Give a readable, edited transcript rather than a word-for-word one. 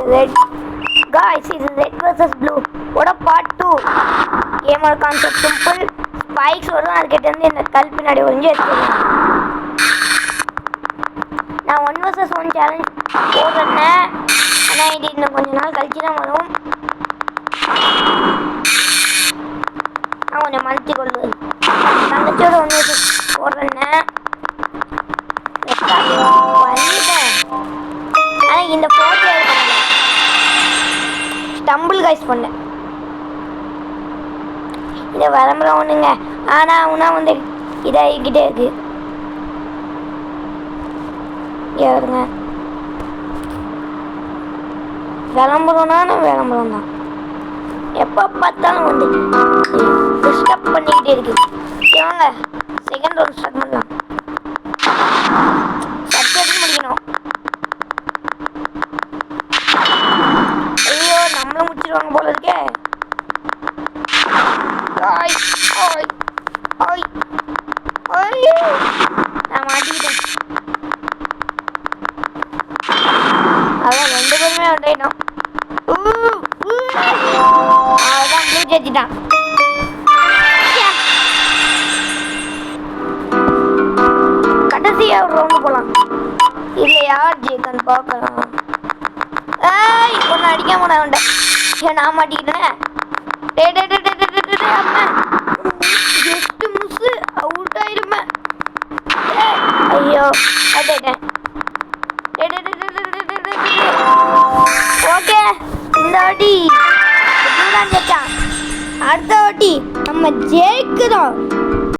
red. Guys, this is red versus blue. What a part 2. Gamer concept simple. Spikes வரும் அதுக்கிட்ட இருந்து இந்த கல் பின்னாடி ஒளிஞ்சு எடுத்துக்கலாம். நான் 1 vs 1 சேலஞ்ச் போடுறேன். ஆனால் இது இன்னும் கொஞ்ச நாள் கழிச்சு தான் வரும். நான் கொஞ்சம் மறைச்சி கொள்ளுவேன். தங்கச்சியோட 1 vs போடுறேன். பண்ணிட்டேன். ஆனால் இந்த ஃபோட்டோ ஸ்டம்பிள் கைஸ் பண்ணேன். இதை வரம்புறவனுங்க. ஆனால் அவனா வந்து இதாகிக்கிட்டே இருக்கு. ஏறுங்க விளம்பரம்னா விளம்பரம் தான். எப்போ பார்த்தாலும் வந்து டிஸ்டர்ப் பண்ணிக்கிட்டே இருக்கு. வாங்க செகண்ட் ரவுண்ட் ஸ்டார்ட் பண்ணலாம். சர்ச்சை முடிக்கணும். ஐயோ நம்மளும் முடிச்சிருவாங்க போல இருக்கே. நான் மாட்டிக்கிட்டேன். அதான் 2 பேருமே ஒன்றாயிட்டோம். அதான் ப்ளூ ஜெயிச்சிட்டான். கடைசியாக ஒரு ரவுண்டு போகலாம். இல்லை யார் ஜெயிக்கன்னு பார்க்கலாம். ஒன்று அடிக்காம நான் உண்டேன். ஏன் நான் மாட்டிக்கிட்டேன். ஜஸ்ட் மிஸ்ஸு அவுட் ஆயிருப்பேன். ஐயோ அட்டேன். ஓகே இந்த வாட்டி தான் ஜெயிச்சான். அடுத்த வாட்டி நம்ம ஜெயிக்கிறோம்.